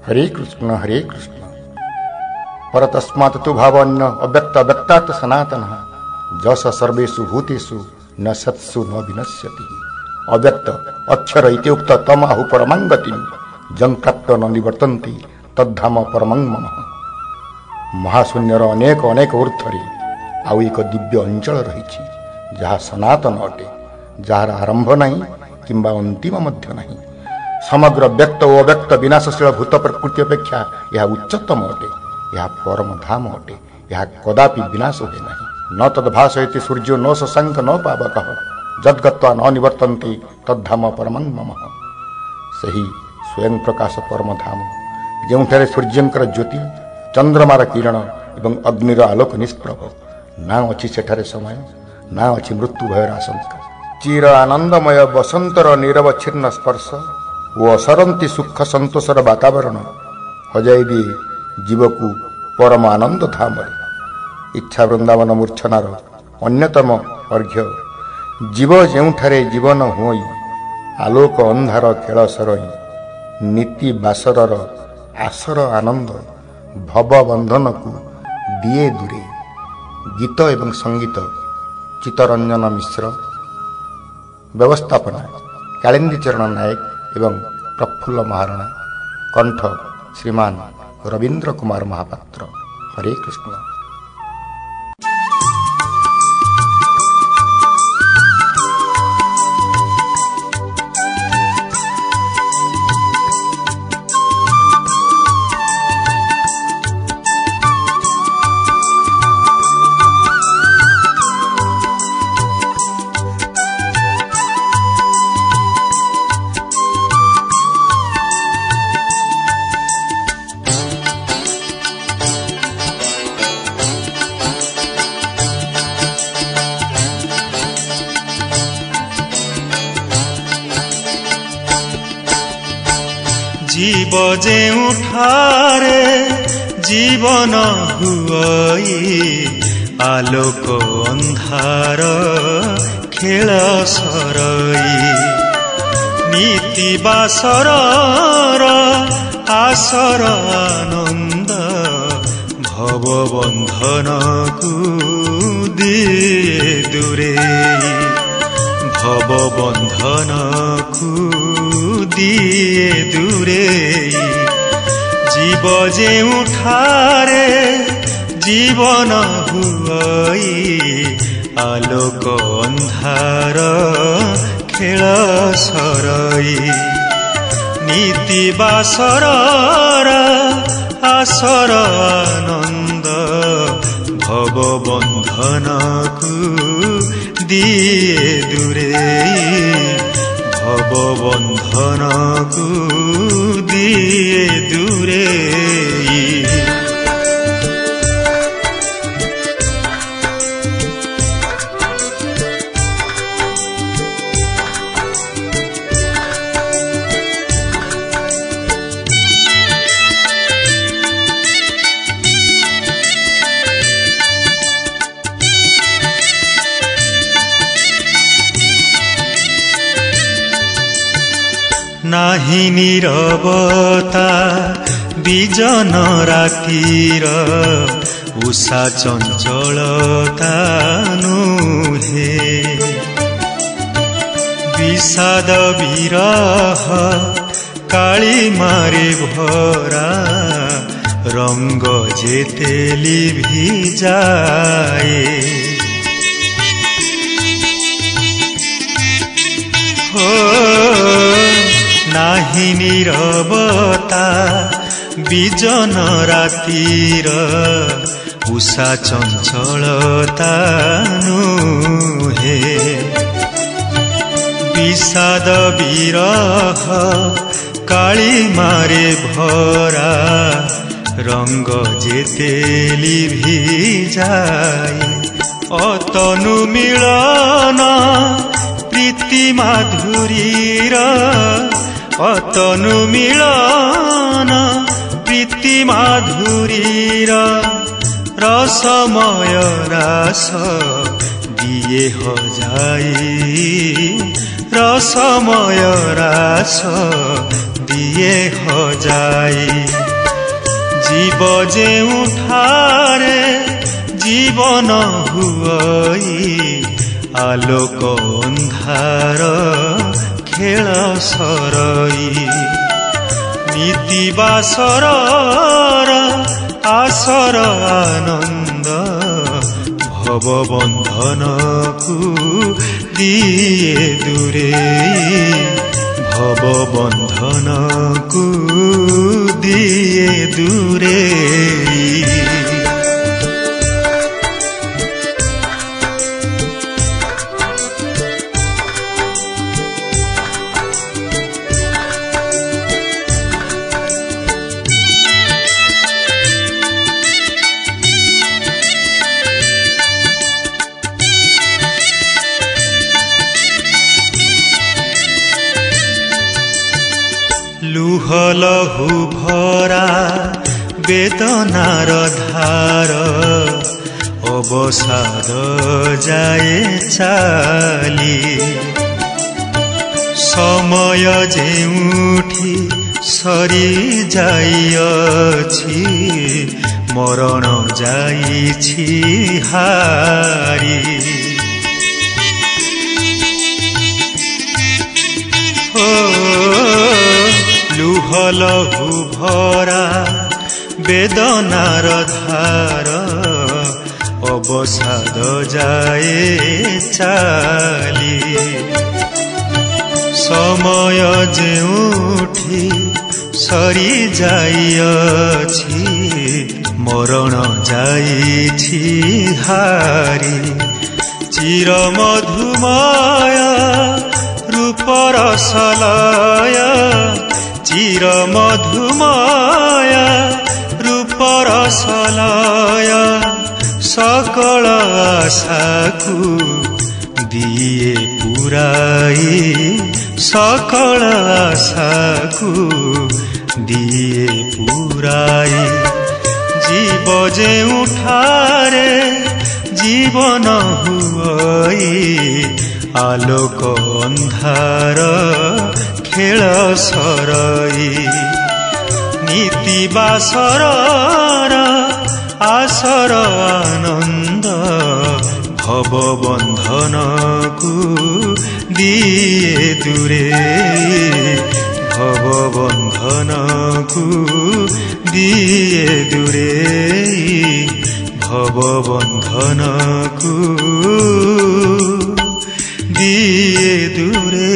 हरे कृष्ण परतस्मात् तु भावन्य अव्यक्त व्यक्तात् सनातनः जस सर्वेषु भूतेषु न सत्सु न विनश्यति। अव्यक्त अक्षर इति उक्त तमाहु परमं गतिं जं प्राप्त न निवर्तन्ति तद्धाम परमं मम। महाशून्यर अनेक अनेक ऊर्ध्वरे आउ एक दिव्य अंचल रही जहाँ सनातन अटे, जार आरंभ नहीं किंबा अंतिम मध्य नहीं। समग्र व्यक्त और अव्यक्त विनाशशील भूत प्रकृति अपेक्षा यह उच्चतम अटे, यह परम धाम अटे, यह कदापि विनाश हुए नहीं। न तद्भासयति सूर्यो न शशांक न पावकः जद्गत्वा न निवर्तन्ति तद्धाम परमं मम। सही स्वयं प्रकाश परम धाम ଯେଉଁଠାରେ ସୂର୍ଯ୍ୟଙ୍କର ଜ୍ୟୋତି ଚନ୍ଦ୍ରମାର କିରଣ ଏବଂ ଅଗ୍ନିର ଆଲୋକ ନିଷ୍ପ୍ରଭ। ନା ଅଛି ସେଠାରେ ସମୟ, ନା ଅଛି ମୃତ୍ୟୁ ଭୟର ଆଶଙ୍କା। ଚିର ଆନନ୍ଦମୟ ବସନ୍ତର ନିରବଚ୍ଛିନ୍ନ ସ୍ପର୍ଶ ଓ ଅସରନ୍ତି ସୁଖ ସନ୍ତୋଷର ବାତାବରଣ ହଜାଇ ଦିଏ ଜୀବକୁ ପରମ ଆନନ୍ଦ ଧାମରେ। ଇଚ୍ଛା ବୃନ୍ଦାବନ ମୂର୍ଚ୍ଛନାର ଅନ୍ୟତମ ଅର୍ଘ୍ୟ ଜୀବ ଯେଉଁଠାରେ ଜୀବନ ହୁଅଇ ଆଲୋକ ଅନ୍ଧାର ଖେଳ ସରଇ ନୀତି ବାସରର ଆସର ଆନନ୍ଦ ଭବ ବନ୍ଧନକୁ ଦିଏ ଦୂରେ। ଗୀତ ଏବଂ ସଙ୍ଗୀତ ଚିତ୍ତରଞ୍ଜନ ମିଶ୍ର, ବ୍ୟବସ୍ଥାପନା କାଳିନ୍ଦୀ ଚରଣ ନାୟକ ଏବଂ ପ୍ରଫୁଲ୍ଲ ମହାରଣା, କଣ୍ଠ ଶ୍ରୀମାନ ରବୀନ୍ଦ୍ର କୁମାର ମହାପାତ୍ର। ହରେ କୃଷ୍ଣ। जीव जेउठारे जीवन हुई आलोक अंधार खेल सरई नीति बासर आसर आनंद भव बंधन को दिए दूरे भव बंधन को दिए दूरे। जीव जेउठारे जीवन हुई आलोक अंधार खेल सरई नीति बासर आसर आनंद भव बंधन को दिए दूरे भव बंधन को दिए दूरे। नाही नीरवता बिजन रातिर उषा चंचलता नुहे विषाद विरह काली मारे भरा रंग जेते लिभि जाए हो नाही नीरवता बिजन रातिर उषा चंचलता नुहे विषाद विरह काली मारे भरा रंग जेते लिभि जाए अतनु मिलन प्रीति माधुरीर अतनु मिलन प्रीति माधुरीर रसमय रास दिए हजाई रसमय रास दिए हजाई जीव जेउठारे जीवन हुई आलोक अंधार खेल सरई नीति बासर आसर आनंद भव बंधन को दिए दूरे भव बंधन को दिए दूरे लुह लहु भरा वेदनार धार अवसाद जाए चाली समय जेउठी सरी जाइछि मरण जाइछि हारी लुह लहु भरा वेदनार धार अवसाद जाए चाली समय जेउठी सरी जाइछि मरण जाइछि हारी चिर मधुमय रूपर सलय चिर मधुमय रूपर सलय सकल आशा को दिए पुराई सकल आशा को दिए पुराई जीव जेउठारे जीवन हुई आलोक अंधार खेल सरई नीति बासर आसर आनंद भव बंधन को दिए दूरे भव बंधन को दिए दूरे भव बंधन को दिए दूरे